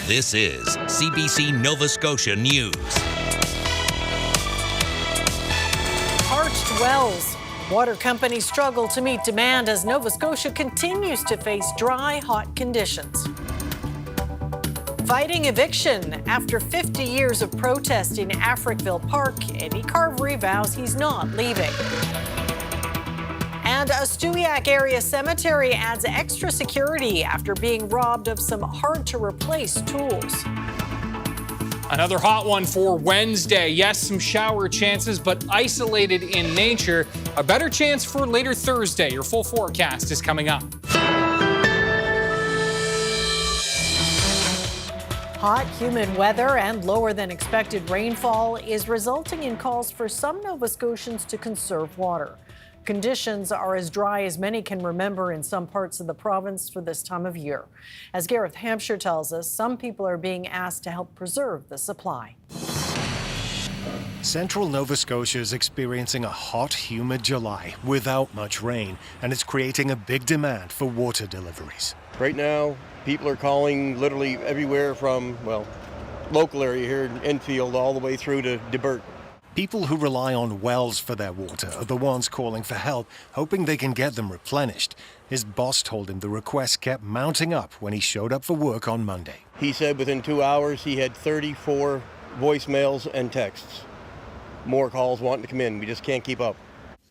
This is CBC Nova Scotia News. Parched wells. Water companies struggle to meet demand as Nova Scotia continues to face dry, hot conditions. Fighting eviction. After 50 years of protest in Africville Park, Eddie Carvery vows he's not leaving. And a Stewiacke area cemetery adds extra security after being robbed of some hard-to-replace tools. Another hot one for Wednesday. Yes, some shower chances, but isolated in nature. A better chance for later Thursday. Your full forecast is coming up. Hot, humid weather and lower than expected rainfall is resulting in calls for some Nova Scotians to conserve water. Conditions are as dry as many can remember in some parts of the province for this time of year. As Gareth Hampshire tells us, some people are being asked to help preserve the supply. Central Nova Scotia is experiencing a hot, humid July without much rain, and it's creating a big demand for water deliveries. Right now, people are calling literally everywhere from, local area here in Enfield all the way through to DeBert. People who rely on wells for their water are the ones calling for help, hoping they can get them replenished. His boss told him the requests kept mounting up when he showed up for work on Monday. He said within 2 hours he had 34 voicemails and texts. More calls wanting to come in. We just can't keep up.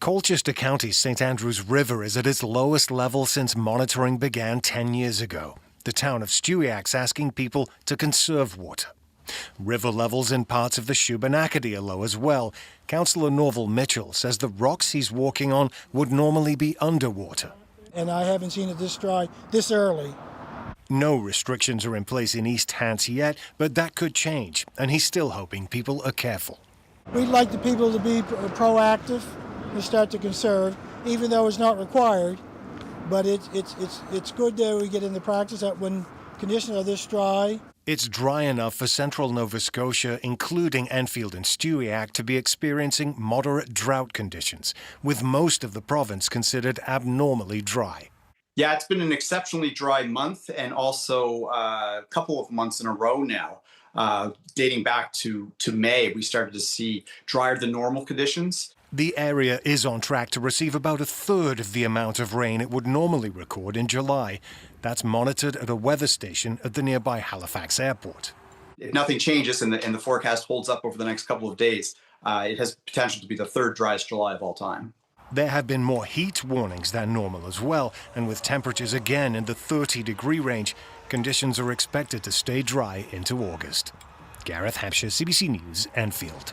Colchester County's St. Andrews River is at its lowest level since monitoring began 10 years ago. The town of Stewiacke's asking people to conserve water. River levels in parts of the Shubenacadie are low as well. Councillor Norval Mitchell says the rocks he's walking on would normally be underwater. And I haven't seen it this dry this early. No restrictions are in place in East Hants yet, but that could change, and he's still hoping people are careful. We'd like the people to be proactive and start to conserve, even though it's not required. But it's good that we get in the practice that when conditions are this dry. It's dry enough for central Nova Scotia, including Enfield and Stewiacke, to be experiencing moderate drought conditions, with most of the province considered abnormally dry. Yeah, it's been an exceptionally dry month and also a couple of months in a row now. Dating back to May, we started to see drier than normal conditions. The area is on track to receive about a third of the amount of rain it would normally record in July. That's monitored at a weather station at the nearby Halifax airport. If nothing changes and the forecast holds up over the next couple of days, it has potential to be the third driest July of all time. There have been more heat warnings than normal as well, and with temperatures again in the 30-degree range, conditions are expected to stay dry into August. Gareth Hampshire, CBC News, Enfield.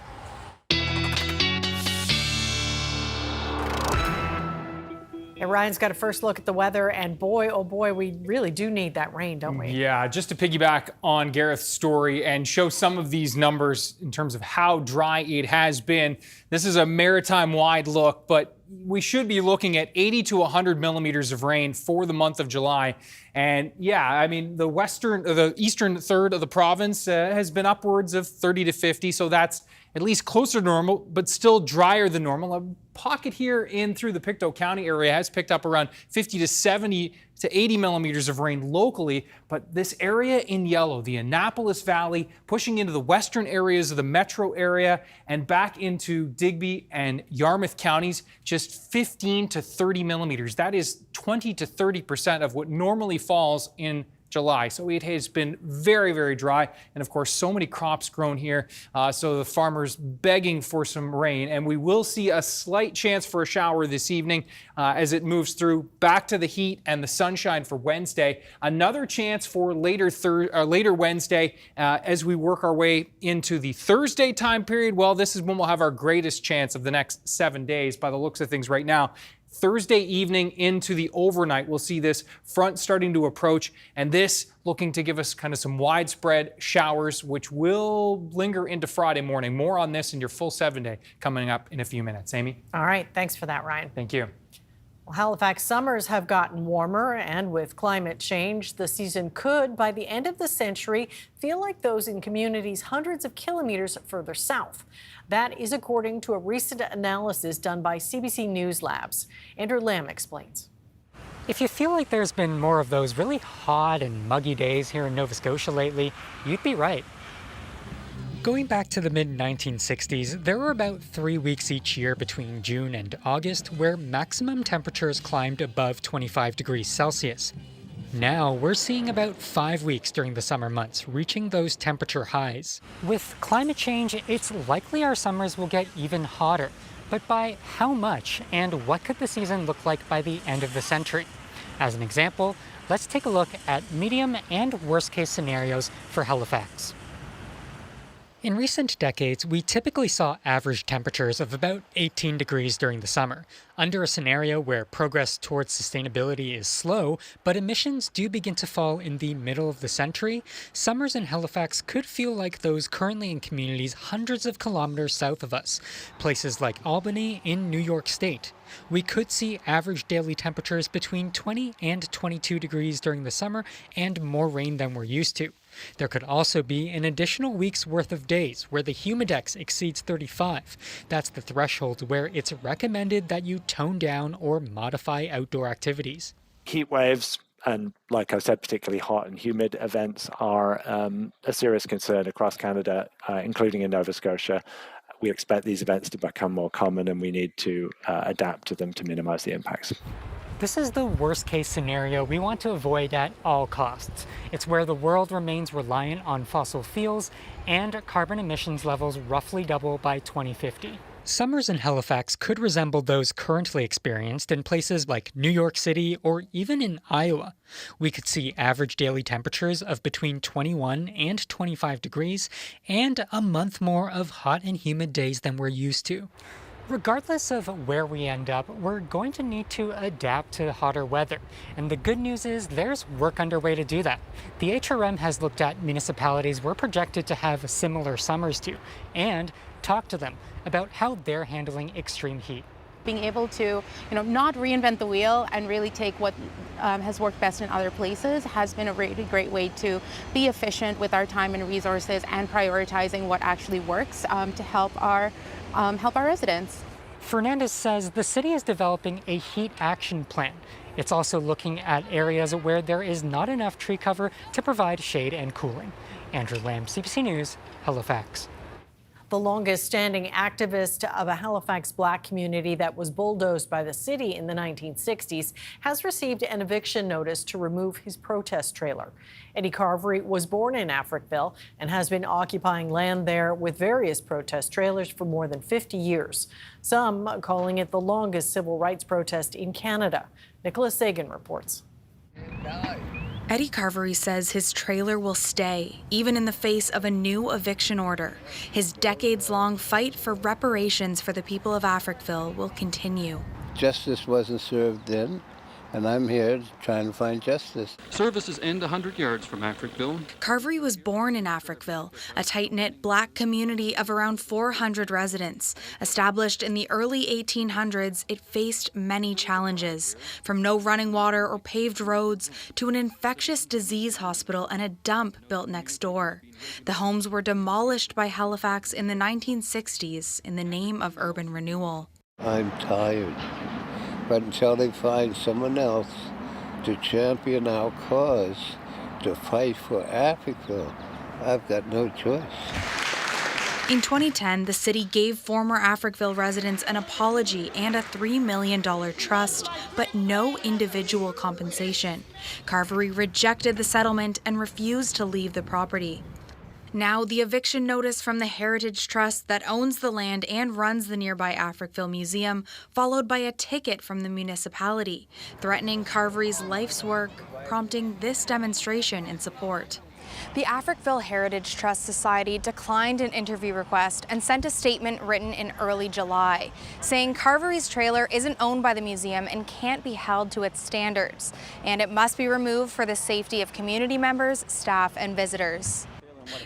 And Ryan's got a first look at the weather, and boy, oh boy, we really do need that rain, don't we? Yeah, just to piggyback on Gareth's story and show some of these numbers in terms of how dry it has been. This is a maritime-wide look, but we should be looking at 80 to 100 millimeters of rain for the month of July. And yeah, I mean, the eastern third of the province has been upwards of 30 to 50, so that's at least closer to normal, but still drier than normal. A pocket here in through the Pictou County area has picked up around 50 to 70 to 80 millimeters of rain locally, but this area in yellow, the Annapolis Valley, pushing into the western areas of the metro area and back into Digby and Yarmouth counties, just 15 to 30 millimeters. That is 20 to 30% of what normally falls in July. So it has been very, very dry. And of course, so many crops grown here. So the farmers begging for some rain. And we will see a slight chance for a shower this evening as it moves through back to the heat and the sunshine for Wednesday. Another chance for later Wednesday as we work our way into the Thursday time period. Well, this is when we'll have our greatest chance of the next 7 days by the looks of things right now. Thursday evening into the overnight, we'll see this front starting to approach, and this looking to give us kind of some widespread showers, which will linger into Friday morning. More on this in your full 7-day coming up in a few minutes. Amy? All right. Thanks for that, Ryan. Thank you. Well, Halifax summers have gotten warmer, and with climate change, the season could, by the end of the century, feel like those in communities hundreds of kilometers further south. That is according to a recent analysis done by CBC News Labs. Andrew Lamb explains. If you feel like there's been more of those really hot and muggy days here in Nova Scotia lately, you'd be right. Going back to the mid-1960s, there were about 3 weeks each year between June and August where maximum temperatures climbed above 25 degrees Celsius. Now, we're seeing about 5 weeks during the summer months, reaching those temperature highs. With climate change, it's likely our summers will get even hotter. But by how much, and what could the season look like by the end of the century? As an example, let's take a look at medium and worst-case scenarios for Halifax. In recent decades, we typically saw average temperatures of about 18 degrees during the summer, under a scenario where progress towards sustainability is slow, but emissions do begin to fall in the middle of the century. Summers in Halifax could feel like those currently in communities hundreds of kilometers south of us, places like Albany in New York State. We could see average daily temperatures between 20 and 22 degrees during the summer and more rain than we're used to. There could also be an additional week's worth of days where the humidex exceeds 35. That's the threshold where it's recommended that you tone down or modify outdoor activities. Heat waves and, like I said, particularly hot and humid events are a serious concern across Canada, including in Nova Scotia. We expect these events to become more common and we need to adapt to them to minimize the impacts. This is the worst case scenario we want to avoid at all costs. It's where the world remains reliant on fossil fuels and carbon emissions levels roughly double by 2050. Summers in Halifax could resemble those currently experienced in places like New York City or even in Iowa. We could see average daily temperatures of between 21 and 25 degrees and a month more of hot and humid days than we're used to. Regardless of where we end up, we're going to need to adapt to hotter weather. And the good news is there's work underway to do that. The HRM has looked at municipalities we're projected to have similar summers to and talked to them about how they're handling extreme heat. Being able to, not reinvent the wheel and really take what has worked best in other places has been a really great way to be efficient with our time and resources and prioritizing what actually works to help our residents. Fernandez says the city is developing a heat action plan. It's also looking at areas where there is not enough tree cover to provide shade and cooling. Andrew Lamb, CBC News, Halifax. The longest-standing activist of a Halifax Black community that was bulldozed by the city in the 1960s has received an eviction notice to remove his protest trailer. Eddie Carvery was born in Africville and has been occupying land there with various protest trailers for more than 50 years. Some calling it the longest civil rights protest in Canada. Nicholas Sagan reports. Eddie Carvery says his trailer will stay, even in the face of a new eviction order. His decades-long fight for reparations for the people of Africville will continue. Justice wasn't served then, and I'm here trying to find justice. Services end 100 yards from Africville. Carvery was born in Africville, a tight-knit Black community of around 400 residents. Established in the early 1800s, it faced many challenges, from no running water or paved roads to an infectious disease hospital and a dump built next door. The homes were demolished by Halifax in the 1960s in the name of urban renewal. I'm tired. But until they find someone else to champion our cause, to fight for Africa, I've got no choice. In 2010, the city gave former Africville residents an apology and a $3 million trust, but no individual compensation. Carvery rejected the settlement and refused to leave the property. Now, the eviction notice from the Heritage Trust that owns the land and runs the nearby Africville Museum, followed by a ticket from the municipality, threatening Carvery's life's work, prompting this demonstration in support. The Africville Heritage Trust Society declined an interview request and sent a statement written in early July, saying Carvery's trailer isn't owned by the museum and can't be held to its standards, and it must be removed for the safety of community members, staff, and visitors.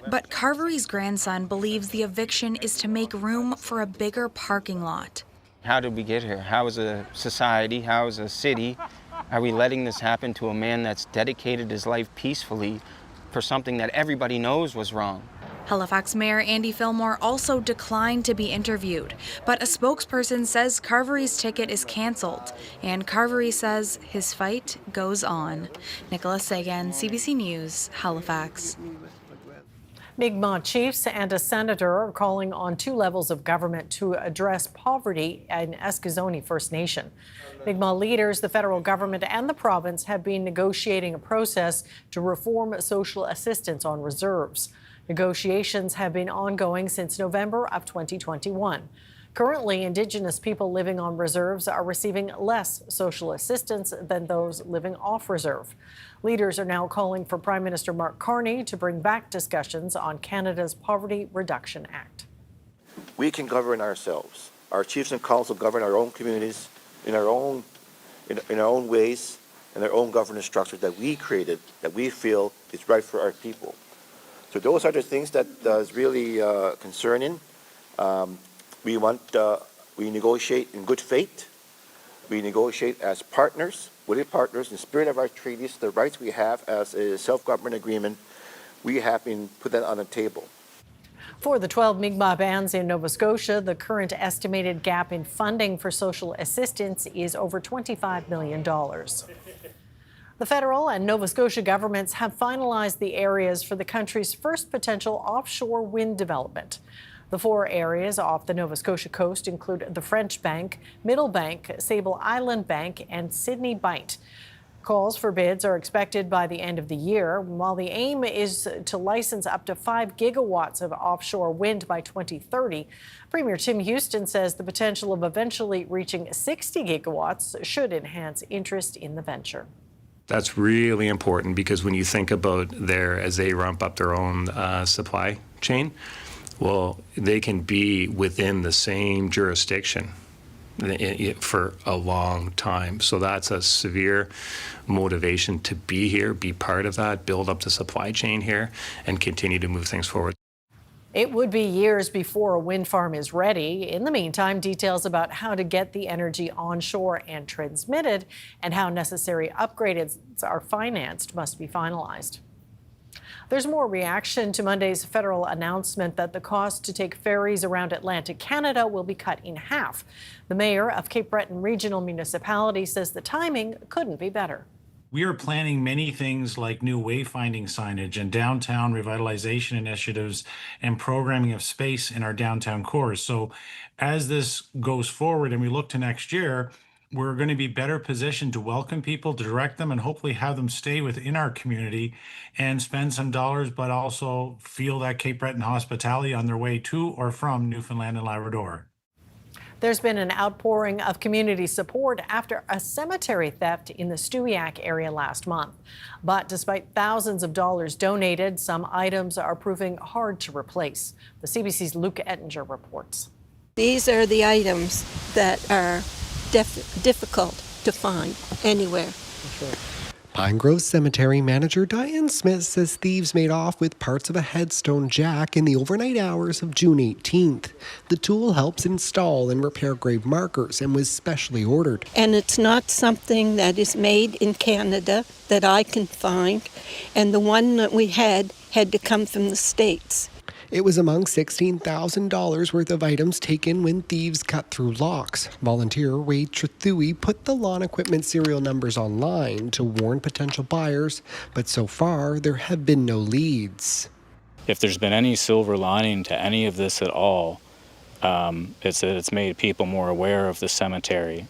But Carvery's grandson believes the eviction is to make room for a bigger parking lot. How did we get here? How as a society, how as a city, are we letting this happen to a man that's dedicated his life peacefully for something that everybody knows was wrong? Halifax Mayor Andy Fillmore also declined to be interviewed, but a spokesperson says Carvery's ticket is cancelled, and Carvery says his fight goes on. Nicholas Sagan, CBC News, Halifax. Mi'kmaq chiefs and a senator are calling on two levels of government to address poverty in Eskizoni First Nation. Mi'kmaq leaders, the federal government and the province have been negotiating a process to reform social assistance on reserves. Negotiations have been ongoing since November of 2021. Currently, Indigenous people living on reserves are receiving less social assistance than those living off reserve. Leaders are now calling for Prime Minister Mark Carney to bring back discussions on Canada's Poverty Reduction Act. We can govern ourselves. Our chiefs and council govern our own communities in our own ways and our own governance structures that we created, that we feel is right for our people. So those are the things that is really concerning. We negotiate in good faith. We negotiate as partners, willing partners, in the spirit of our treaties, the rights we have as a self-government agreement. We have been put that on the table. For the 12 Mi'kmaq bands in Nova Scotia, the current estimated gap in funding for social assistance is over $25 million. The federal and Nova Scotia governments have finalized the areas for the country's first potential offshore wind development. The four areas off the Nova Scotia coast include the French Bank, Middle Bank, Sable Island Bank, and Sydney Bight. Calls for bids are expected by the end of the year, while the aim is to license up to 5 gigawatts of offshore wind by 2030. Premier Tim Houston says the potential of eventually reaching 60 gigawatts should enhance interest in the venture. That's really important because when you think about as they ramp up their own supply chain, well, they can be within the same jurisdiction for a long time. So that's a severe motivation to be here, be part of that, build up the supply chain here, and continue to move things forward. It would be years before a wind farm is ready. In the meantime, details about how to get the energy onshore and transmitted and how necessary upgrades are financed must be finalized. There's more reaction to Monday's federal announcement that the cost to take ferries around Atlantic Canada will be cut in half. The mayor of Cape Breton Regional Municipality says the timing couldn't be better. We are planning many things like new wayfinding signage and downtown revitalization initiatives and programming of space in our downtown cores. So as this goes forward and we look to next year, we're going to be better positioned to welcome people, to direct them, and hopefully have them stay within our community and spend some dollars, but also feel that Cape Breton hospitality on their way to or from Newfoundland and Labrador. There's been an outpouring of community support after a cemetery theft in the Stewiacke area last month. But despite thousands of dollars donated, some items are proving hard to replace. The CBC's Luke Ettinger reports. These are the items that are difficult to find anywhere. Pine Grove Cemetery manager Diane Smith says thieves made off with parts of a headstone jack in the overnight hours of June 18th. The tool helps install and repair grave markers and was specially ordered. And it's not something that is made in Canada that I can find, and the one that we had to come from the States. It was among $16,000 worth of items taken when thieves cut through locks. Volunteer Wade Trethui put the lawn equipment serial numbers online to warn potential buyers, but so far there have been no leads. If there's been any silver lining to any of this at all, it's that it's made people more aware of the cemetery.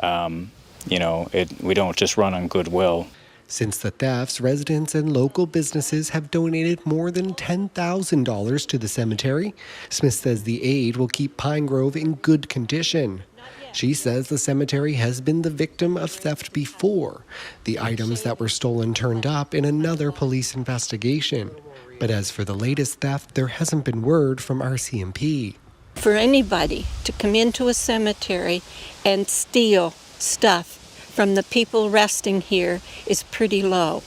We don't just run on goodwill. Since the thefts, residents and local businesses have donated more than $10,000 to the cemetery. Smith says the aid will keep Pine Grove in good condition. She says the cemetery has been the victim of theft before. The items that were stolen turned up in another police investigation. But as for the latest theft, there hasn't been word from RCMP. For anybody to come into a cemetery and steal stuff from the people resting here is pretty low.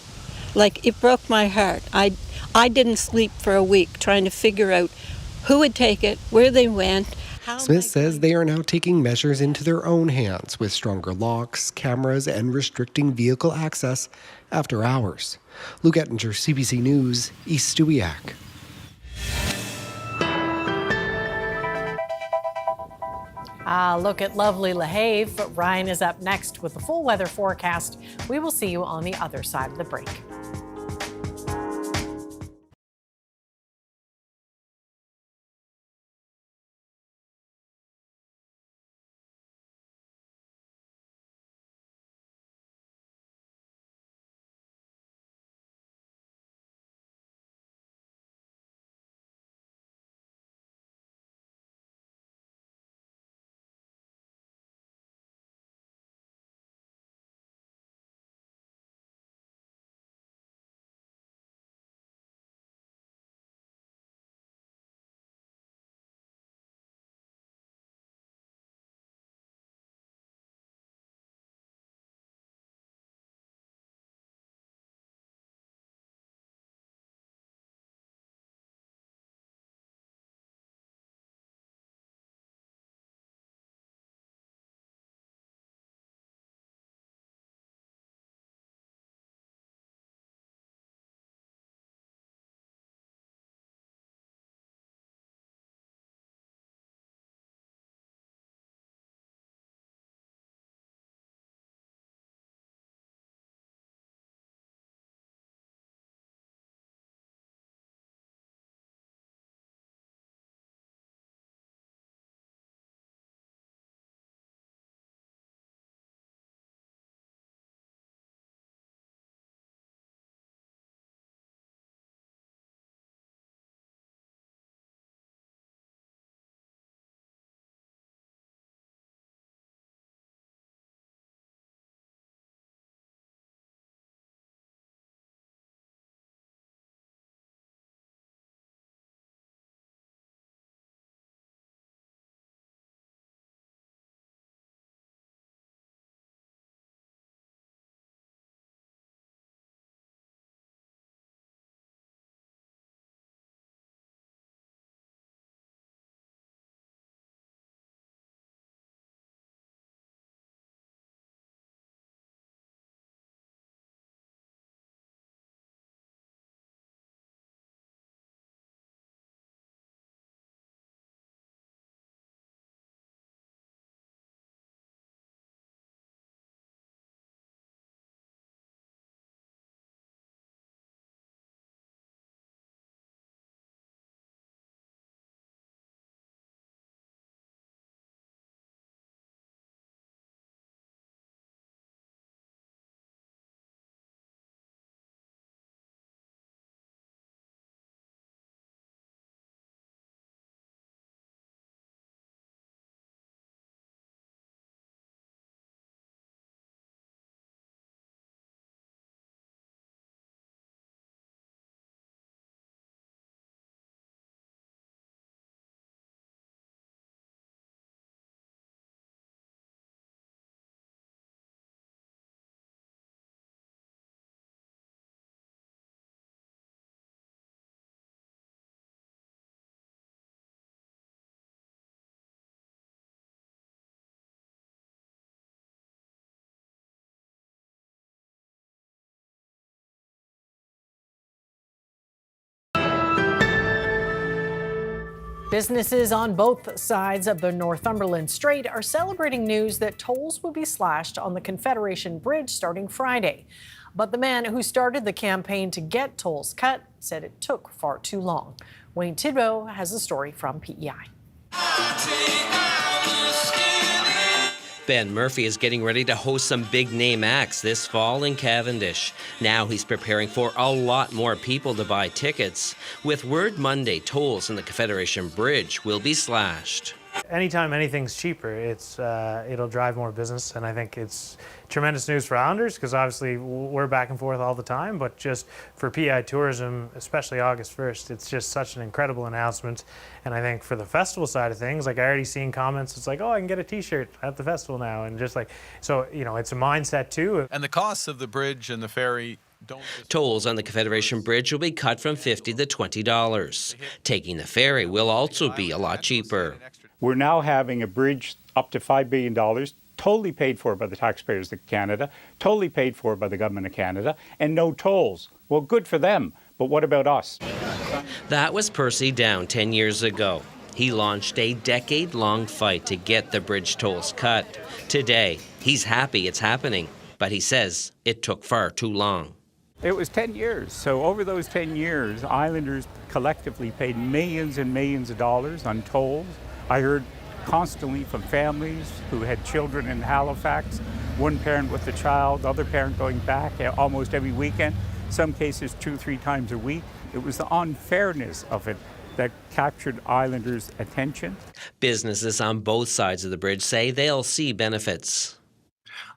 Like, it broke my heart. I didn't sleep for a week trying to figure out who would take it, where they went. Smith says they are now taking measures into their own hands with stronger locks, cameras, and restricting vehicle access after hours. Luke Ettinger, CBC News, East Stewiacke. Look at lovely La Have. Ryan is up next with the full weather forecast. We will see you on the other side of the break. Businesses on both sides of the Northumberland Strait are celebrating news that tolls will be slashed on the Confederation Bridge starting Friday. But the man who started the campaign to get tolls cut said it took far too long. Wayne Tidbow has a story from PEI. Ben Murphy is getting ready to host some big-name acts this fall in Cavendish. Now he's preparing for a lot more people to buy tickets. With word Monday, tolls in the Confederation Bridge will be slashed. Anytime anything's cheaper, it'll drive more business, and I think it's tremendous news for Islanders because obviously we're back and forth all the time, but just for PEI Tourism, especially August 1st, it's just such an incredible announcement. And I think for the festival side of things, like I already seen comments, it's like, oh, I can get a t-shirt at the festival now, and just like, so, you know, it's a mindset too. And the costs of the bridge and the ferry Tolls on the Confederation Bridge will be cut from $50 to $20. Taking the ferry will also be a lot cheaper. We're now having a bridge up to $5 billion, totally paid for by the taxpayers of Canada, totally paid for by the government of Canada, and no tolls. Well, good for them, but what about us? That was Percy Down 10 years ago. He launched a decade-long fight to get the bridge tolls cut. Today, he's happy it's happening, but he says it took far too long. It was 10 years. So over those 10 years, islanders collectively paid millions and millions of dollars on tolls. I heard constantly from families who had children in Halifax, one parent with a child, the other parent going back almost every weekend, some cases 2-3 times a week. It was the unfairness of it that captured islanders' attention. Businesses on both sides of the bridge say they'll see benefits.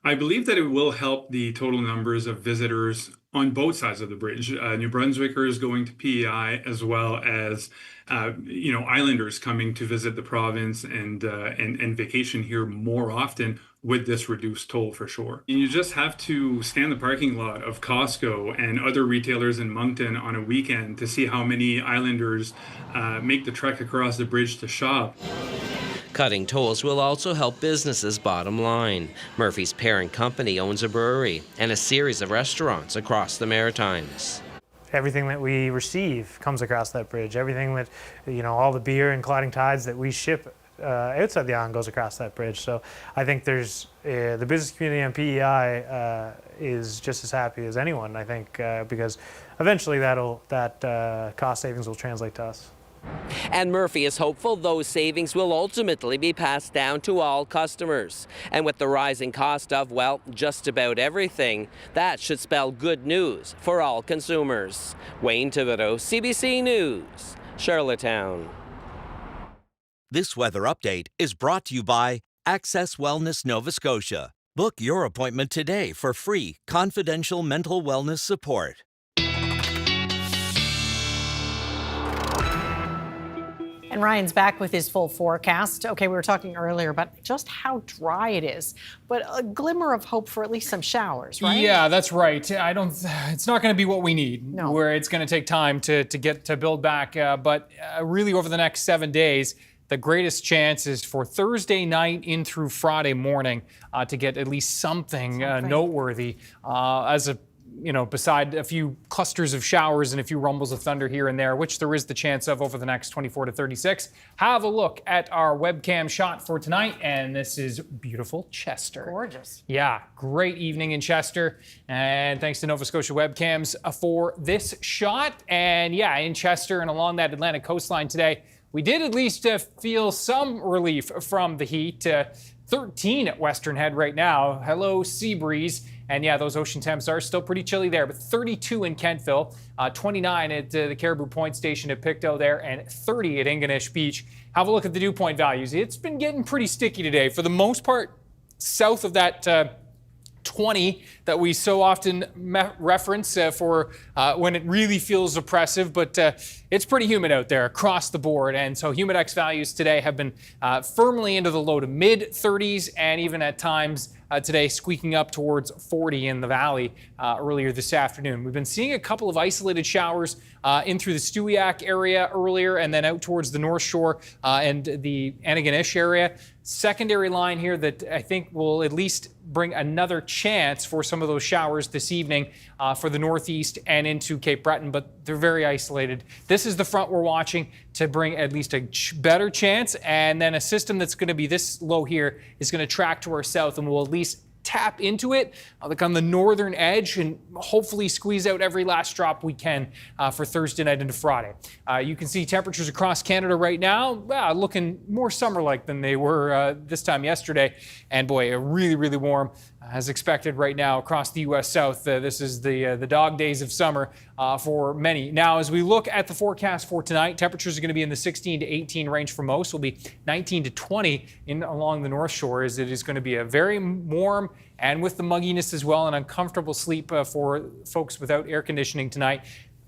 I believe that it will help the total numbers of visitors on both sides of the bridge. New Brunswickers going to PEI, as well as islanders coming to visit the province and vacation here more often with this reduced toll for sure. And you just have to stand the parking lot of Costco and other retailers in Moncton on a weekend to see how many islanders make the trek across the bridge to shop. Cutting tolls will also help businesses' bottom line. Murphy's parent company owns a brewery and a series of restaurants across the Maritimes. Everything that we receive comes across that bridge. Everything that, all the beer and clotting tides that we ship outside the island goes across that bridge. So I think there's the business community on PEI is just as happy as anyone, I think, because eventually that cost savings will translate to us. And Murphy is hopeful those savings will ultimately be passed down to all customers. And with the rising cost of, well, just about everything, that should spell good news for all consumers. Wayne Thibodeau, CBC News, Charlottetown. This weather update is brought to you by Access Wellness Nova Scotia. Book your appointment today for free, confidential mental wellness support. And Ryan's back with his full forecast. Okay, we were talking earlier about just how dry it is, but a glimmer of hope for at least some showers, right? Yeah, that's right. It's not going to be what we need, where it's going to take time to get to build back. But really over the next 7 days, the greatest chance is for Thursday night in through Friday morning to get at least something noteworthy beside a few clusters of showers and a few rumbles of thunder here and there, which there is the chance of over the next 24 to 36. Have a look at our webcam shot for tonight, and this is beautiful Chester. Gorgeous. Yeah, great evening in Chester, and thanks to Nova Scotia webcams for this shot. And yeah, in Chester and along that Atlantic coastline today, we did at least feel some relief from the heat. 13 at Western Head right now. Hello, sea breeze. And yeah, those ocean temps are still pretty chilly there, but 32 in Kentville, 29 at the Caribou Point Station at Pictou there, and 30 at Ingonish Beach. Have a look at the dew point values. It's been getting pretty sticky today. For the most part, south of that 20 that we so often reference for when it really feels oppressive, but it's pretty humid out there across the board. And so humidex values today have been firmly into the low to mid 30s, and even at times today squeaking up towards 40 in the valley earlier this afternoon. We've been seeing a couple of isolated showers in through the Stewiacke area earlier, and then out towards the North Shore and the Antigonish area. Secondary line here that I think will at least bring another chance for some of those showers this evening for the northeast and into Cape Breton, but they're very isolated. This is the front we're watching to bring at least a better chance, and then a system that's going to be this low here is going to track to our south and will at least tap into it, like on the northern edge, and hopefully squeeze out every last drop we can for Thursday night into Friday. You can see temperatures across Canada right now looking more summer-like than they were this time yesterday. And boy, really, really warm as expected right now across the U.S. South. This is the dog days of summer for many. Now, as we look at the forecast for tonight, temperatures are going to be in the 16 to 18 range for most. Will be 19 to 20 along the North Shore, as it is going to be a very warm and with the mugginess as well, an uncomfortable sleep for folks without air conditioning tonight.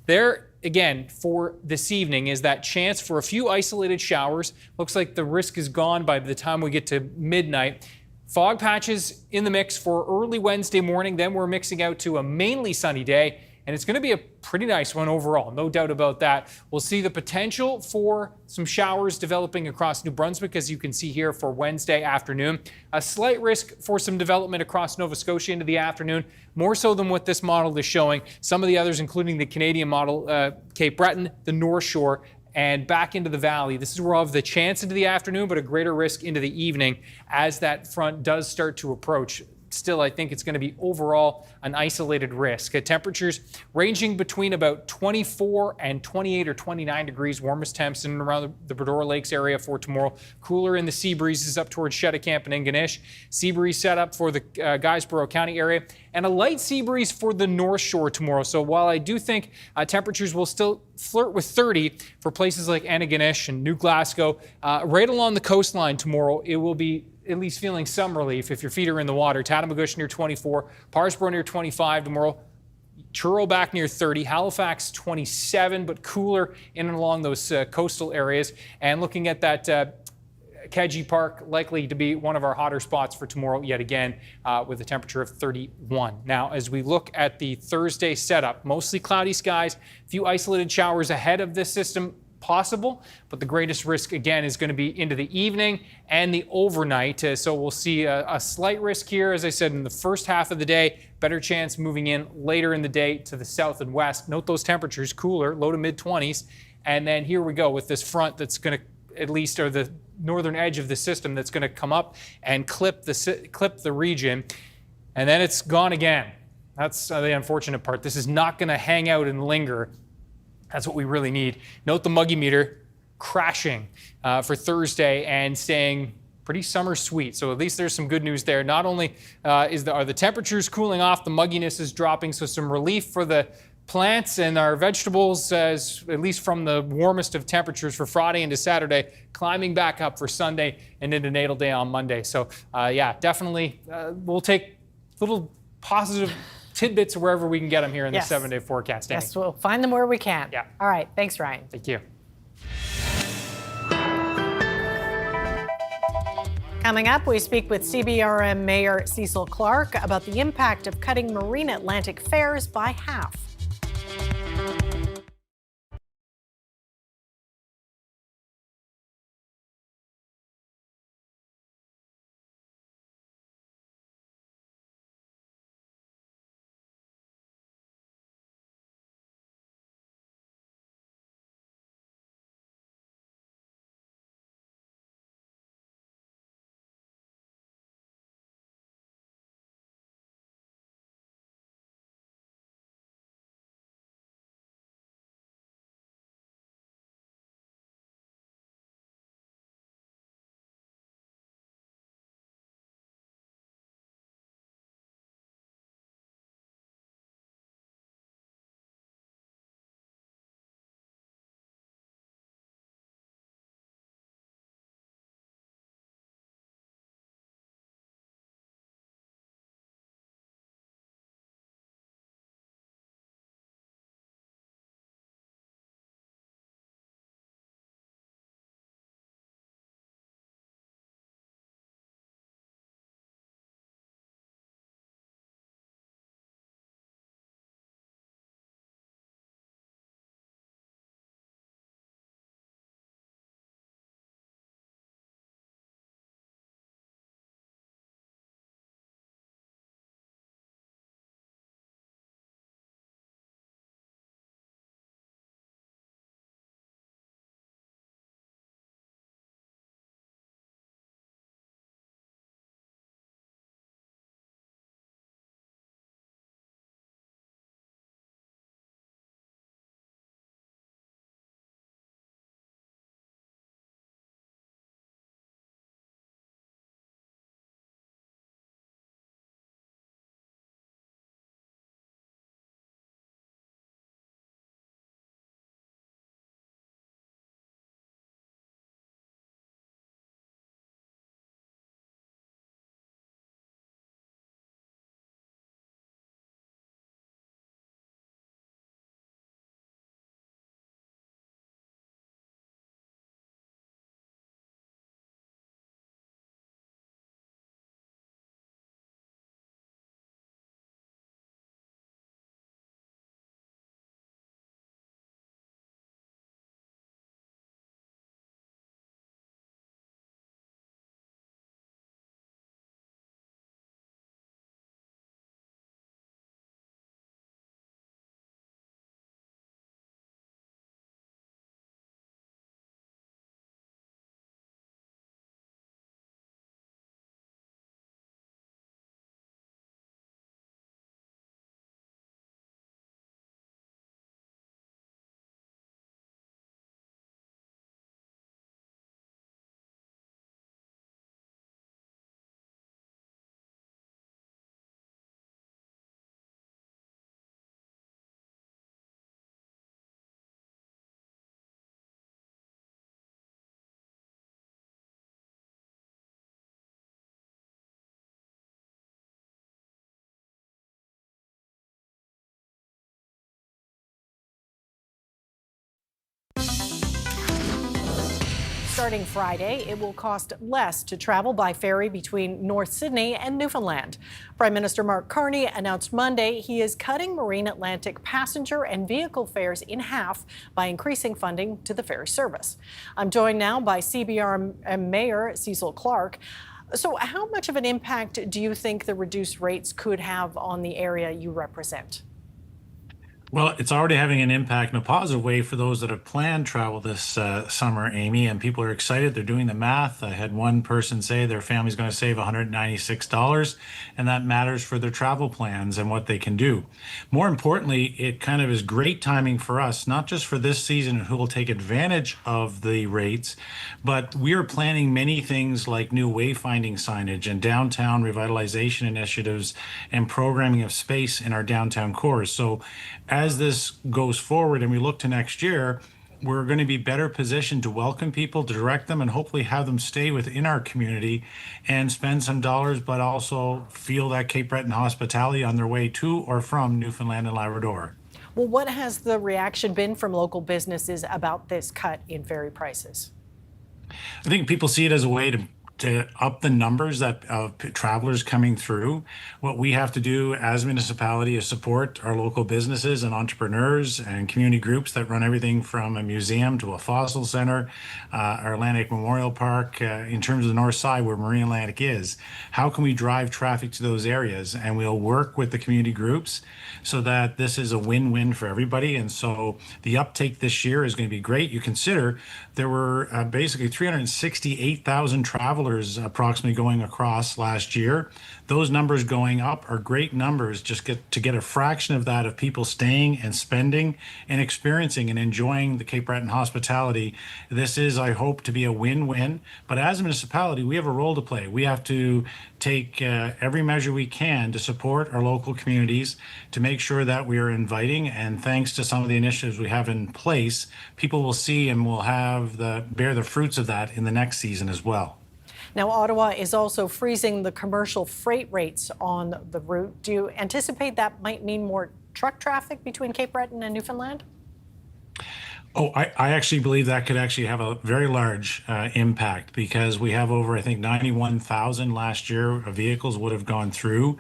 There, again, for this evening is that chance for a few isolated showers. Looks like the risk is gone by the time we get to midnight. Fog patches in the mix for early Wednesday morning. Then we're mixing out to a mainly sunny day, and it's going to be a pretty nice one overall, no doubt about that. We'll see the potential for some showers developing across New Brunswick, as you can see here for Wednesday afternoon. A slight risk for some development across Nova Scotia into the afternoon, more so than what this model is showing. Some of the others, including the Canadian model, Cape Breton, the North Shore, and back into the valley. This is where we'll have the chance into the afternoon, but a greater risk into the evening as that front does start to approach. Still, I think it's going to be overall an isolated risk. Temperatures ranging between about 24 and 28 or 29 degrees, warmest temps in and around the Bredor Lakes area for tomorrow. Cooler in the sea breezes up towards Cheticamp and Ingonish. Sea breeze set up for the Guysborough County area, and a light sea breeze for the North Shore tomorrow. So while I do think temperatures will still flirt with 30 for places like Antigonish and New Glasgow, right along the coastline tomorrow, it will be at least feeling some relief if your feet are in the water. Tatamagouche near 24, Parsboro near 25 tomorrow, Truro back near 30, Halifax 27, but cooler in and along those coastal areas. And looking at that Kedzie Park, likely to be one of our hotter spots for tomorrow yet again, with a temperature of 31. Now, as we look at the Thursday setup, mostly cloudy skies, a few isolated showers ahead of this system possible, but the greatest risk again is going to be into the evening and the overnight. So we'll see a slight risk here, as I said, in the first half of the day, better chance moving in later in the day to the south and west. Note those temperatures, cooler, low to mid 20s. And then here we go with this front that's going to, at least, or the northern edge of the system that's going to come up and clip the region. And then it's gone again. That's the unfortunate part. This is not going to hang out and linger. That's what we really need. Note the muggy meter crashing for Thursday and staying pretty summer sweet. So at least there's some good news there. Not only are the temperatures cooling off, the mugginess is dropping, so some relief for the plants and our vegetables, at least from the warmest of temperatures for Friday into Saturday, climbing back up for Sunday and into Natal Day on Monday. So yeah, definitely we'll take little positive tidbits wherever we can get them here in the 7-day forecast. Yes, we'll find them where we can. Yeah. All right. Thanks, Ryan. Thank you. Coming up, we speak with CBRM Mayor Cecil Clark about the impact of cutting Marine Atlantic fares by half. starting Friday, it will cost less to travel by ferry between North Sydney and Newfoundland. Prime Minister Mark Carney announced Monday he is cutting Marine Atlantic passenger and vehicle fares in half by increasing funding to the ferry service. I'm joined now by CBR Mayor Cecil Clark. So how much of an impact do you think the reduced rates could have on the area you represent? Well, it's already having an impact in a positive way for those that have planned travel this summer, Amy, and people are excited. They're doing the math. I had one person say their family's going to save $196, and that matters for their travel plans and what they can do. More importantly, it kind of is great timing for us, not just for this season who will take advantage of the rates, but we are planning many things like new wayfinding signage and downtown revitalization initiatives and programming of space in our downtown cores. So as this goes forward and we look to next year, we're going to be better positioned to welcome people, to direct them, and hopefully have them stay within our community and spend some dollars, but also feel that Cape Breton hospitality on their way to or from Newfoundland and Labrador. Well, what has the reaction been from local businesses about this cut in ferry prices? I think people see it as a way to up the numbers of travelers coming through. What we have to do as a municipality is support our local businesses and entrepreneurs and community groups that run everything from a museum to a fossil center, our Atlantic Memorial Park, in terms of the north side where Marine Atlantic is. How can we drive traffic to those areas? And we'll work with the community groups so that this is a win-win for everybody. And so the uptake this year is going to be great. You consider there were basically 368,000 travelers approximately going across last year. Those numbers going up are great numbers. Just to get a fraction of that of people staying and spending and experiencing and enjoying the Cape Breton hospitality. This is, I hope, to be a win-win. But as a municipality, we have a role to play. We have to take every measure we can to support our local communities, to make sure that we are inviting. And thanks to some of the initiatives we have in place, people will see and will have bear the fruits of that in the next season as well. Now, Ottawa is also freezing the commercial freight rates on the route. Do you anticipate that might mean more truck traffic between Cape Breton and Newfoundland? Oh, I actually believe that could actually have a very large impact, because we have over, I think, 91,000 last year of vehicles would have gone through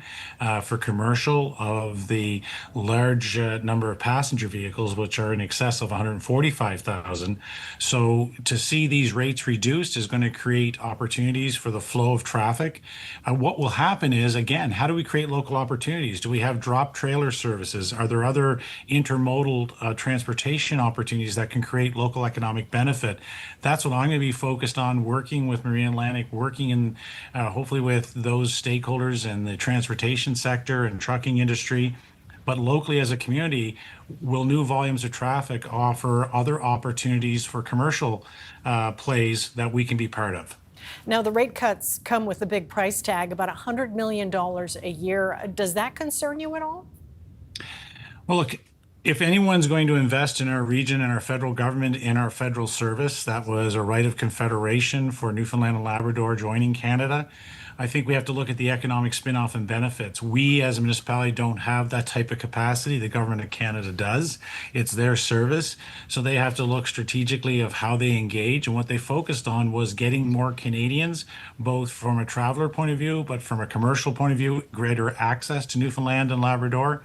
for commercial of the large number of passenger vehicles, which are in excess of 145,000. So to see these rates reduced is going to create opportunities for the flow of traffic. What will happen is, again, how do we create local opportunities? Do we have drop trailer services? Are there other intermodal transportation opportunities that can create local economic benefit? That's what I'm going to be focused on, working with Marine Atlantic, working in hopefully with those stakeholders in the transportation sector and trucking industry. But locally as a community, will new volumes of traffic offer other opportunities for commercial plays that we can be part of? Now, the rate cuts come with a big price tag, about $100 million a year. Does that concern you at all? Well, look, if anyone's going to invest in our region and our federal government in our federal service, that was a right of confederation for Newfoundland and Labrador joining Canada. I think we have to look at the economic spin-off and benefits. We as a municipality don't have that type of capacity. The government of Canada does. It's their service. So they have to look strategically of how they engage. And what they focused on was getting more Canadians, both from a traveler point of view, but from a commercial point of view, greater access to Newfoundland and Labrador.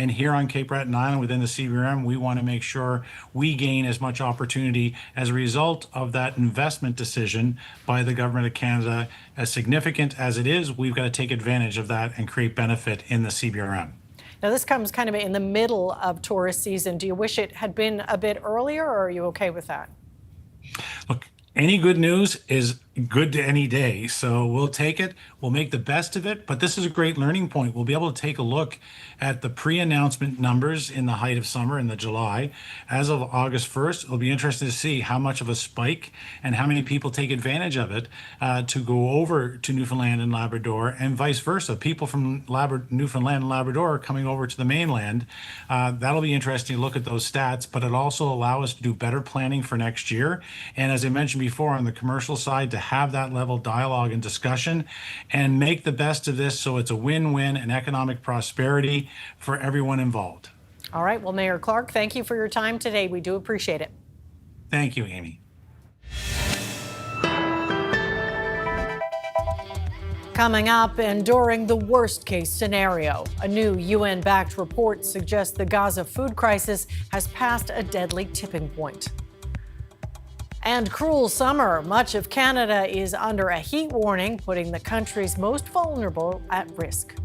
And here on Cape Breton Island within the CBRM, we want to make sure we gain as much opportunity as a result of that investment decision by the Government of Canada. As significant as it is, we've got to take advantage of that and create benefit in the CBRM. Now, this comes kind of in the middle of tourist season. Do you wish it had been a bit earlier, or are you okay with that? Look, any good news is good to any day. So we'll take it. We'll make the best of it. But this is a great learning point. We'll be able to take a look at the pre-announcement numbers in the height of summer in the July. As of August 1st, it'll be interesting to see how much of a spike and how many people take advantage of it to go over to Newfoundland and Labrador, and vice versa. People from Newfoundland and Labrador coming over to the mainland. That'll be interesting to look at those stats, but it also allow us to do better planning for next year. And as I mentioned before, on the commercial side, to have that level of dialogue and discussion and make the best of this so it's a win-win and economic prosperity for everyone involved. All right. Well, Mayor Clark, thank you for your time today. We do appreciate it. Thank you, Amy. Coming up, enduring the worst-case scenario. A new UN-backed report suggests the Gaza food crisis has passed a deadly tipping point. And cruel summer. Much of Canada is under a heat warning, putting the country's most vulnerable at risk.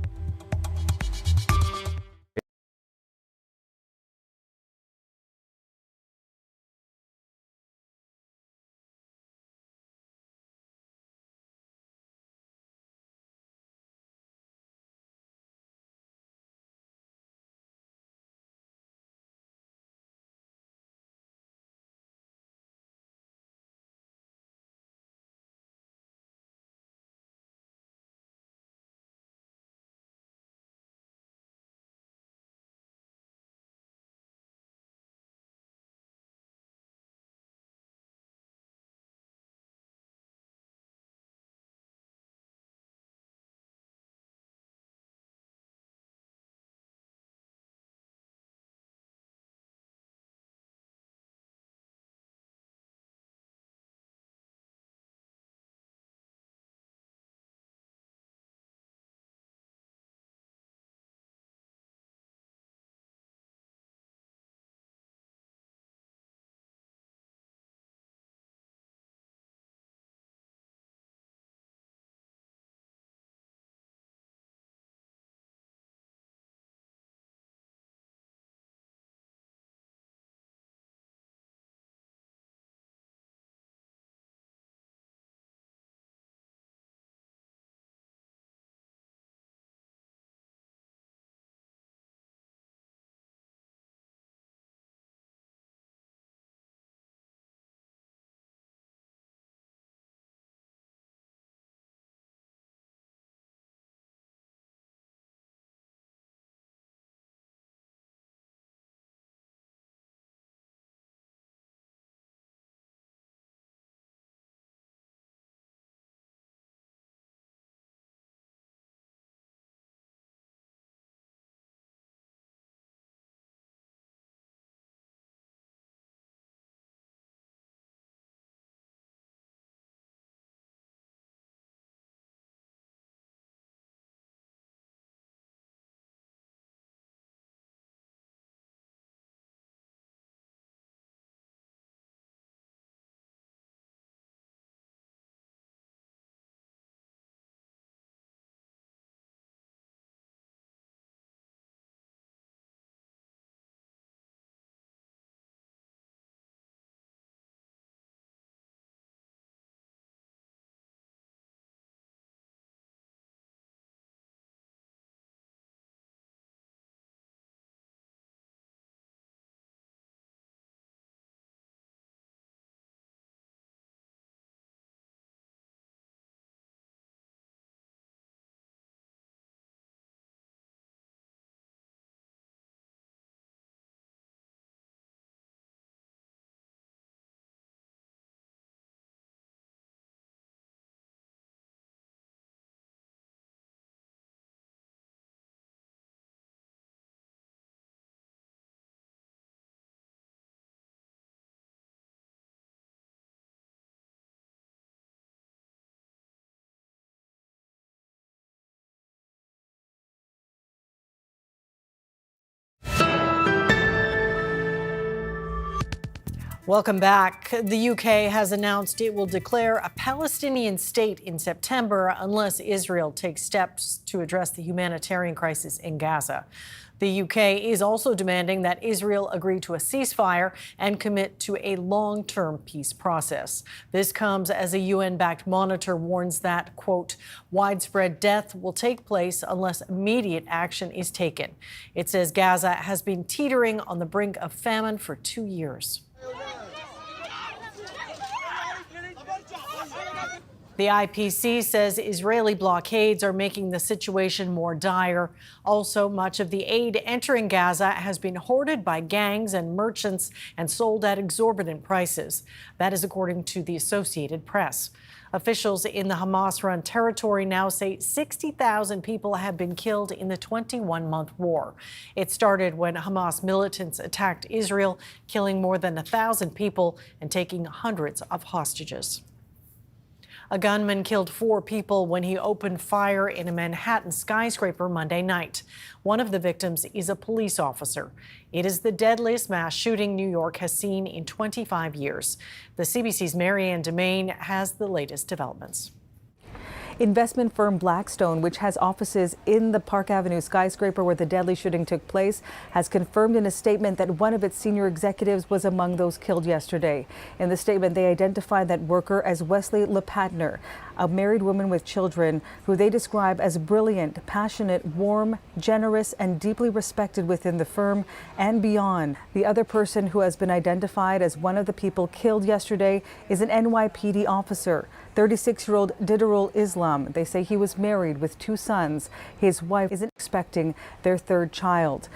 Welcome back. The UK has announced it will declare a Palestinian state in September unless Israel takes steps to address the humanitarian crisis in Gaza. The UK is also demanding that Israel agree to a ceasefire and commit to a long-term peace process. This comes as a UN-backed monitor warns that, quote, widespread death will take place unless immediate action is taken. It says Gaza has been teetering on the brink of famine for 2 years. The IPC says Israeli blockades are making the situation more dire. Also, much of the aid entering Gaza has been hoarded by gangs and merchants and sold at exorbitant prices. That is according to the Associated Press. Officials in the Hamas-run territory now say 60,000 people have been killed in the 21-month war. It started when Hamas militants attacked Israel, killing more than 1,000 people and taking hundreds of hostages. A gunman killed 4 people when he opened fire in a Manhattan skyscraper Monday night. One of the victims is a police officer. It is the deadliest mass shooting New York has seen in 25 years. The CBC's Marianne Demain has the latest developments. Investment firm Blackstone, which has offices in the Park Avenue skyscraper where the deadly shooting took place, has confirmed in a statement that one of its senior executives was among those killed yesterday. In the statement, they identified that worker as Wesley LePatner, a married woman with children who they describe as brilliant, passionate, warm, generous, and deeply respected within the firm and beyond. The other person who has been identified as one of the people killed yesterday is an NYPD officer, 36-year-old Diderul Islam. They say he was married with 2 sons. His wife isn't expecting their 3rd child.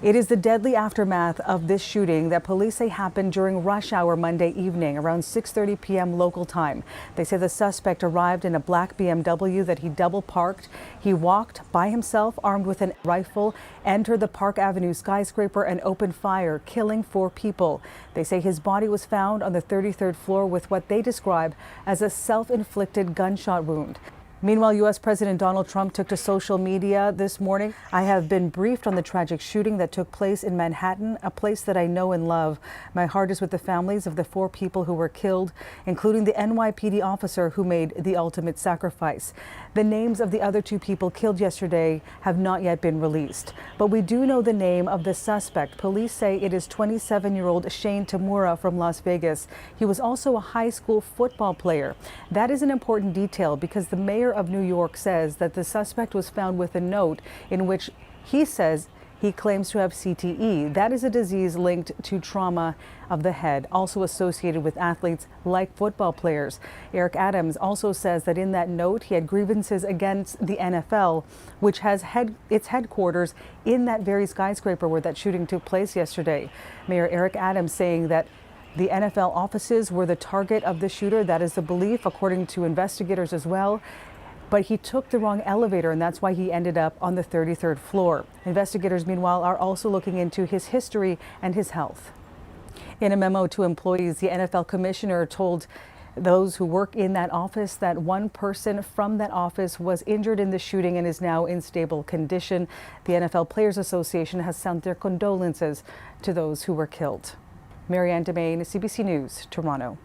It is the deadly aftermath of this shooting that police say happened during rush hour Monday evening around 6:30 p.m. local time. They say the suspect arrived in a black BMW that he double parked. He walked by himself armed with a rifle, entered the Park Avenue skyscraper and opened fire, killing 4 people. They say his body was found on the 33rd floor with what they describe as a self-inflicted gunshot wound. Meanwhile, U.S. President Donald Trump took to social media this morning. I have been briefed on the tragic shooting that took place in Manhattan, a place that I know and love. My heart is with the families of the 4 people who were killed, including the NYPD officer who made the ultimate sacrifice. The names of the other 2 people killed yesterday have not yet been released, but we do know the name of the suspect. Police say it is 27-year-old Shane Tamura from Las Vegas. He was also a high school football player. That is an important detail because the mayor of New York says that the suspect was found with a note in which he says he claims to have CTE. That is a disease linked to trauma of the head, also associated with athletes like football players. Eric Adams also says that in that note he had grievances against the NFL, which has its headquarters in that very skyscraper where that shooting took place yesterday. Mayor Eric Adams saying that the NFL offices were the target of the shooter. That is the belief, according to investigators as well. But he took the wrong elevator, and that's why he ended up on the 33rd floor. Investigators, meanwhile, are also looking into his history and his health. In a memo to employees, the NFL commissioner told those who work in that office that one person from that office was injured in the shooting and is now in stable condition. The NFL Players Association has sent their condolences to those who were killed. Marianne Demain, CBC News, Toronto.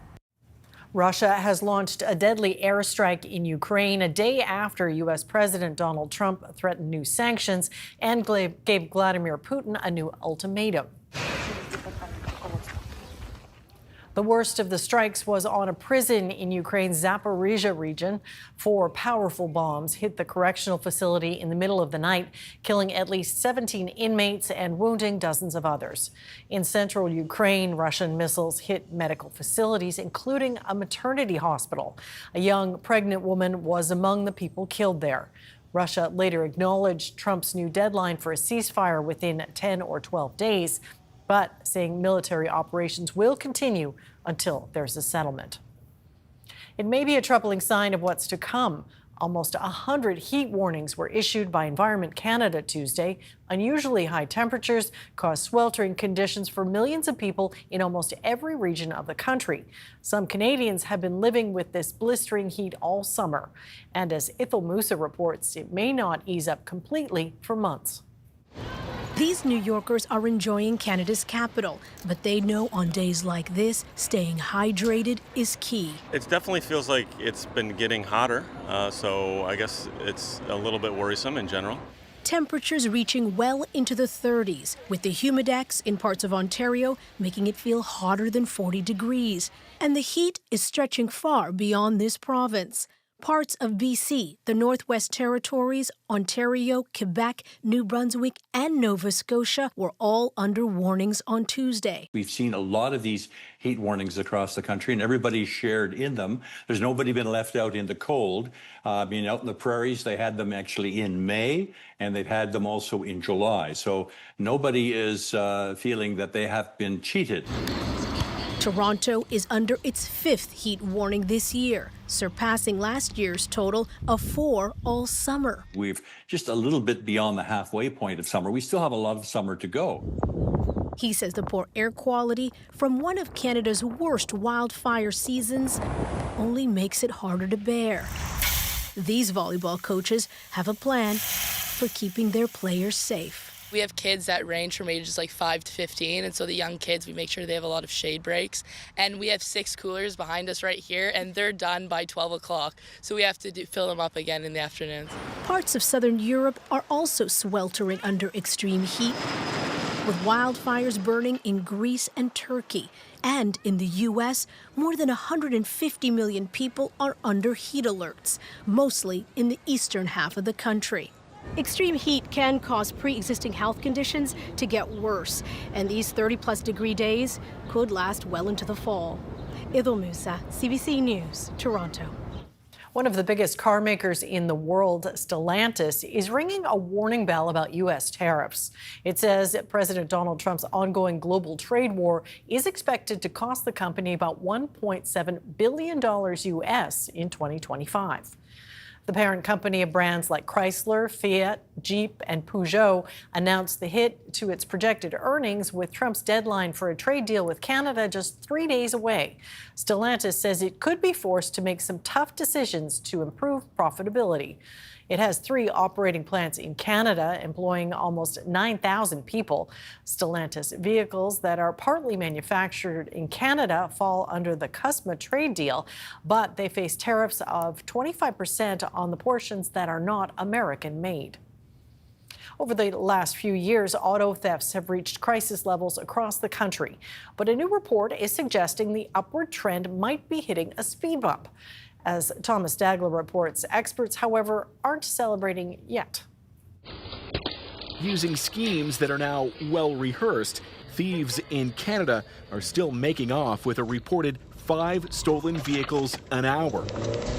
Russia has launched a deadly airstrike in Ukraine a day after U.S. President Donald Trump threatened new sanctions and gave Vladimir Putin a new ultimatum. The worst of the strikes was on a prison in Ukraine's Zaporizhia region. 4 powerful bombs hit the correctional facility in the middle of the night, killing at least 17 inmates and wounding dozens of others. In central Ukraine, Russian missiles hit medical facilities, including a maternity hospital. A young pregnant woman was among the people killed there. Russia later acknowledged Trump's new deadline for a ceasefire within 10 or 12 days. But saying military operations will continue until there's a settlement. It may be a troubling sign of what's to come. Almost 100 heat warnings were issued by Environment Canada Tuesday. Unusually high temperatures caused sweltering conditions for millions of people in almost every region of the country. Some Canadians have been living with this blistering heat all summer. And as Ithel Musa reports, it may not ease up completely for months. These New Yorkers are enjoying Canada's capital, but they know on days like this, staying hydrated is key. It definitely feels like it's been getting hotter, so I guess it's a little bit worrisome in general. Temperatures reaching well into the 30s, with the humidex in parts of Ontario making it feel hotter than 40 degrees. And the heat is stretching far beyond this province. Parts of BC, the Northwest Territories, Ontario, Quebec, New Brunswick, and Nova Scotia were all under warnings on Tuesday. We've seen a lot of these heat warnings across the country, and everybody's shared in them. There's nobody been left out in the cold. Out in the prairies, they had them actually in May, and they've had them also in July. So nobody is feeling that they have been cheated. Toronto is under its 5th heat warning this year, surpassing last year's total of 4 all summer. We're just a little bit beyond the halfway point of summer. We still have a lot of summer to go. He says the poor air quality from one of Canada's worst wildfire seasons only makes it harder to bear. These volleyball coaches have a plan for keeping their players safe. We have kids that range from ages like 5 to 15, and so the young kids, we make sure they have a lot of shade breaks. And we have 6 coolers behind us right here, and they're done by 12 o'clock, so we have to fill them up again in the afternoons. Parts of southern Europe are also sweltering under extreme heat, with wildfires burning in Greece and Turkey. And in the U.S., more than 150 million people are under heat alerts, mostly in the eastern half of the country. Extreme heat can cause pre-existing health conditions to get worse, and these 30-plus degree days could last well into the fall. Idil Musa, CBC News, Toronto. One of the biggest car makers in the world, Stellantis, is ringing a warning bell about U.S. tariffs. It says President Donald Trump's ongoing global trade war is expected to cost the company about $1.7 billion U.S. in 2025. The parent company of brands like Chrysler, Fiat, Jeep, and Peugeot announced the hit to its projected earnings with Trump's deadline for a trade deal with Canada just 3 days away. Stellantis says it could be forced to make some tough decisions to improve profitability. It has 3 operating plants in Canada, employing almost 9,000 people. Stellantis vehicles that are partly manufactured in Canada fall under the CUSMA trade deal, but they face tariffs of 25% on the portions that are not American-made. Over the last few years, auto thefts have reached crisis levels across the country, but a new report is suggesting the upward trend might be hitting a speed bump. As Thomas Dagler reports, experts, however, aren't celebrating yet. Using schemes that are now well rehearsed, thieves in Canada are still making off with a reported 5 stolen vehicles an hour.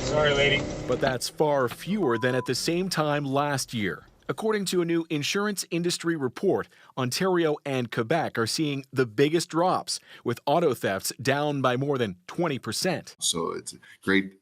Sorry, lady. But that's far fewer than at the same time last year. According to a new insurance industry report, Ontario and Quebec are seeing the biggest drops, with auto thefts down by more than 20%. So it's great,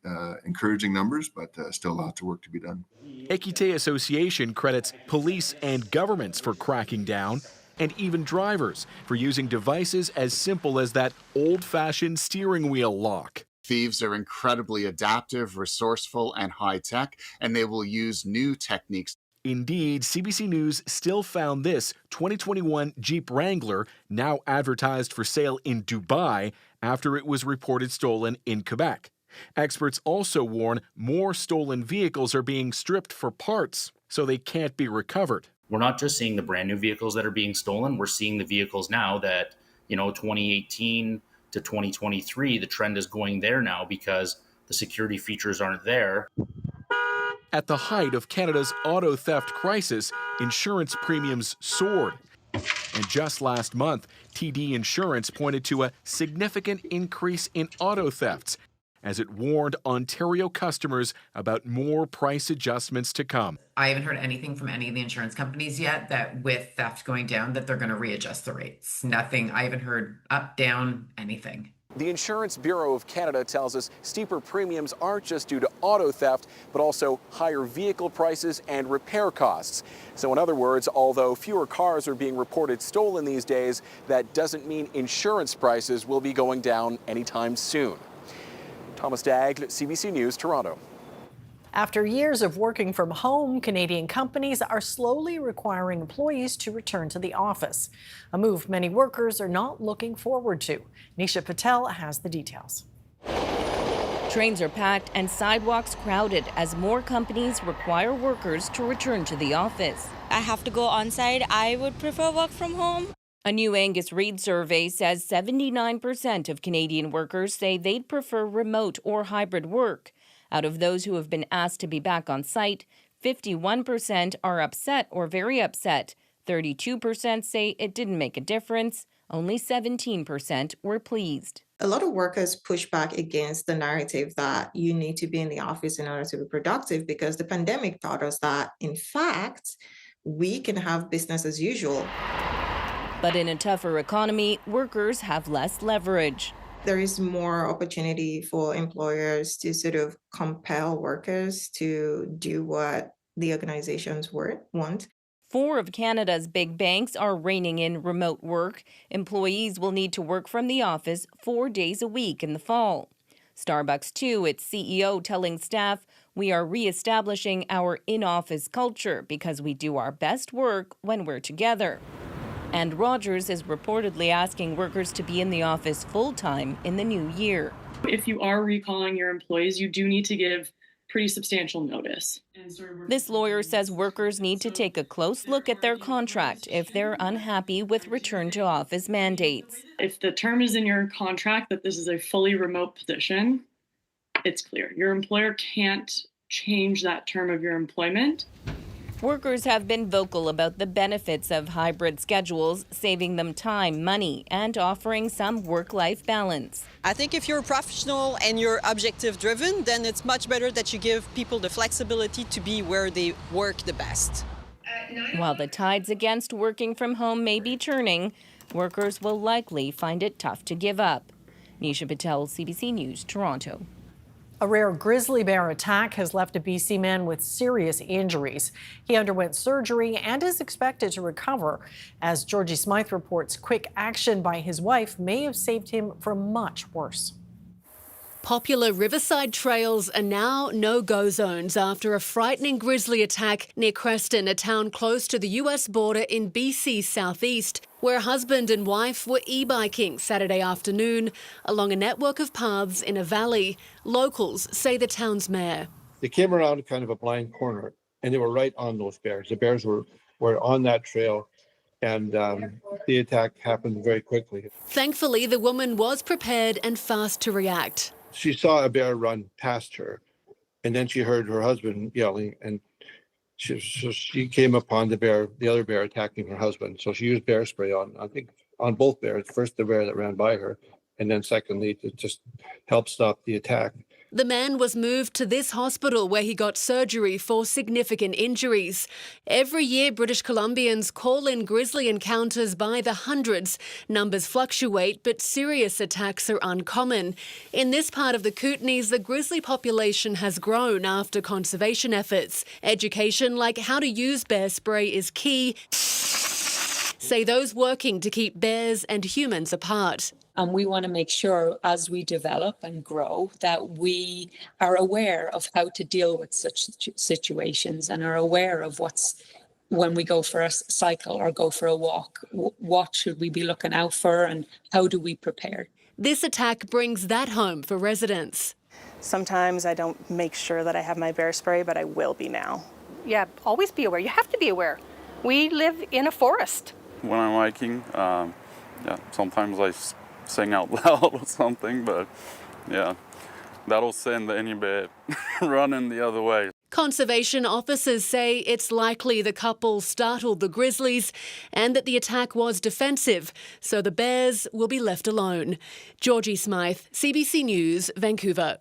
encouraging numbers, but still a lot of work to be done. Equité Association credits police and governments for cracking down, and even drivers for using devices as simple as that old-fashioned steering wheel lock. Thieves are incredibly adaptive, resourceful, and high-tech, and they will use new techniques. Indeed, CBC News still found this 2021 Jeep Wrangler now advertised for sale in Dubai after it was reported stolen in Quebec. Experts also warn more stolen vehicles are being stripped for parts, so they can't be recovered. We're not just seeing the brand new vehicles that are being stolen. We're seeing the vehicles now that, 2018 to 2023, the trend is going there now because the security features aren't there. At the height of Canada's auto theft crisis, insurance premiums soared. And just last month, TD Insurance pointed to a significant increase in auto thefts as it warned Ontario customers about more price adjustments to come. I haven't heard anything from any of the insurance companies yet that with theft going down that they're going to readjust the rates. Nothing. I haven't heard up, down, anything. The Insurance Bureau of Canada tells us steeper premiums aren't just due to auto theft, but also higher vehicle prices and repair costs. So in other words, although fewer cars are being reported stolen these days, that doesn't mean insurance prices will be going down anytime soon. Thomas Dagler, CBC News, Toronto. After years of working from home, Canadian companies are slowly requiring employees to return to the office, a move many workers are not looking forward to. Nisha Patel has the details. Trains are packed and sidewalks crowded as more companies require workers to return to the office. I have to go on site. I would prefer work from home. A new Angus Reid survey says 79% of Canadian workers say they'd prefer remote or hybrid work. Out of those who have been asked to be back on site, 51% are upset or very upset. 32% say it didn't make a difference. Only 17% were pleased. A lot of workers push back against the narrative that you need to be in the office in order to be productive because the pandemic taught us that, in fact, we can have business as usual. But in a tougher economy, workers have less leverage. There is more opportunity for employers to sort of compel workers to do what the organizations want. 4 of Canada's big banks are reining in remote work. Employees will need to work from the office 4 days a week in the fall. Starbucks, too, its CEO telling staff, "We are reestablishing our in-office culture because we do our best work when we're together." And Rogers is reportedly asking workers to be in the office full-time in the new year. If you are recalling your employees, you do need to give pretty substantial notice. This lawyer says workers need to take a close look at their contract if they're unhappy with return to office mandates. If the term is in your contract that this is a fully remote position, it's clear. Your employer can't change that term of your employment. Workers have been vocal about the benefits of hybrid schedules, saving them time, money, and offering some work-life balance. I think if you're a professional and you're objective-driven, then it's much better that you give people the flexibility to be where they work the best. While the tides against working from home may be turning, workers will likely find it tough to give up. Nisha Patel, CBC News, Toronto. A rare grizzly bear attack has left a BC man with serious injuries. He underwent surgery and is expected to recover. As Georgie Smythe reports, quick action by his wife may have saved him from much worse. Popular riverside trails are now no-go zones after a frightening grizzly attack near Creston, a town close to the US border in BC's southeast, where husband and wife were e-biking Saturday afternoon along a network of paths in a valley. Locals say the town's mayor. They came around kind of a blind corner and they were right on those bears. The bears were on that trail. And the attack happened very quickly. Thankfully, the woman was prepared and fast to react. She saw a bear run past her, and then she heard her husband yelling, and she came upon the other bear attacking her husband. So she used bear spray on both bears. First, the bear that ran by her, and then secondly, to just help stop the attack. The man was moved to this hospital where he got surgery for significant injuries. Every year, British Columbians call in grizzly encounters by the hundreds. Numbers fluctuate, but serious attacks are uncommon. In this part of the Kootenays, the grizzly population has grown after conservation efforts. Education, like how to use bear spray, is key, say those working to keep bears and humans apart. And we want to make sure as we develop and grow that we are aware of how to deal with such situations and are aware of when we go for a cycle or go for a walk, what should we be looking out for and how do we prepare? This attack brings that home for residents. Sometimes I don't make sure that I have my bear spray, but I will be now. Yeah, always be aware. You have to be aware. We live in a forest. When I'm hiking, sometimes I sing out loud or something, but yeah, that'll send any bear running the other way. Conservation officers say it's likely the couple startled the grizzlies and that the attack was defensive, so the bears will be left alone. Georgie Smythe, CBC News, Vancouver.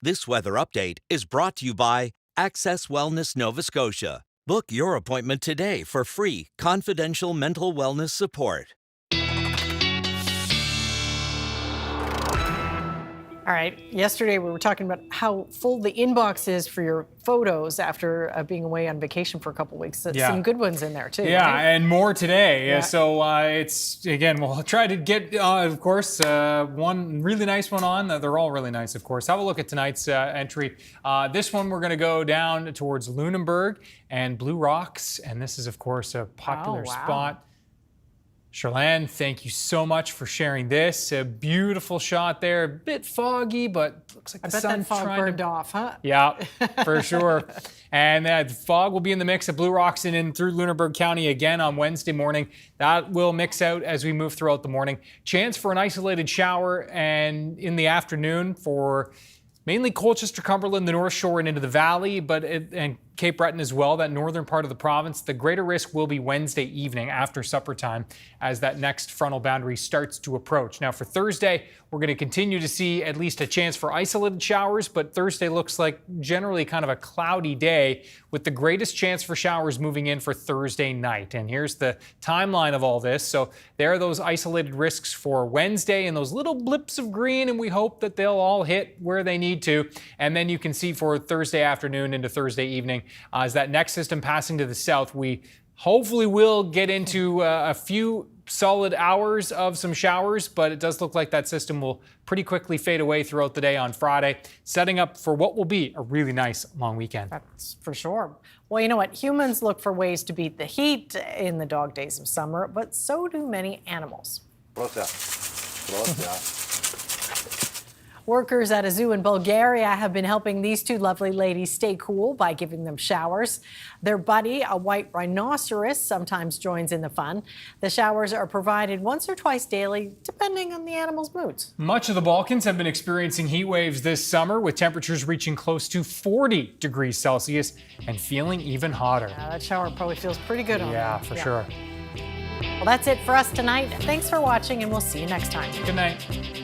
This weather update is brought to you by Access Wellness Nova Scotia. Book your appointment today for free, confidential mental wellness support. All right. Yesterday, we were talking about how full the inbox is for your photos after being away on vacation for a couple of weeks. Some good ones in there, too. Yeah, right? and more today. Yeah. So it's, again, we'll try to get, of course, one really nice one on. They're all really nice, of course. Have a look at tonight's entry. This one, we're going to go down towards Lunenburg and Blue Rocks. And this is, of course, a popular spot. Charlene, thank you so much for sharing this. A beautiful shot there. A bit foggy, but looks like the sun's fog burned off, huh? Yeah, for sure. And the fog will be in the mix at Blue Rocks and in through Lunenburg County again on Wednesday morning. That will mix out as we move throughout the morning. Chance for an isolated shower and in the afternoon for mainly Colchester, Cumberland, the North Shore, and into the valley, and Cape Breton as well, that northern part of the province. The greater risk will be Wednesday evening after supper time as that next frontal boundary starts to approach. Now for Thursday, we're going to continue to see at least a chance for isolated showers, but Thursday looks like generally kind of a cloudy day with the greatest chance for showers moving in for Thursday night. And here's the timeline of all this. So there are those isolated risks for Wednesday and those little blips of green, and we hope that they'll all hit where they need to. And then you can see for Thursday afternoon into Thursday evening, as that next system passing to the south, we hopefully will get into a few solid hours of some showers, but it does look like that system will pretty quickly fade away throughout the day on Friday, setting up for what will be a really nice long weekend. That's for sure. Well, you know what? Humans look for ways to beat the heat in the dog days of summer, but so do many animals. Workers at a zoo in Bulgaria have been helping these two lovely ladies stay cool by giving them showers. Their buddy, a white rhinoceros, sometimes joins in the fun. The showers are provided once or twice daily, depending on the animal's moods. Much of the Balkans have been experiencing heat waves this summer, with temperatures reaching close to 40 degrees Celsius and feeling even hotter. Yeah, that shower probably feels pretty good on them. Yeah, for sure. Well, that's it for us tonight. Thanks for watching, and we'll see you next time. Good night.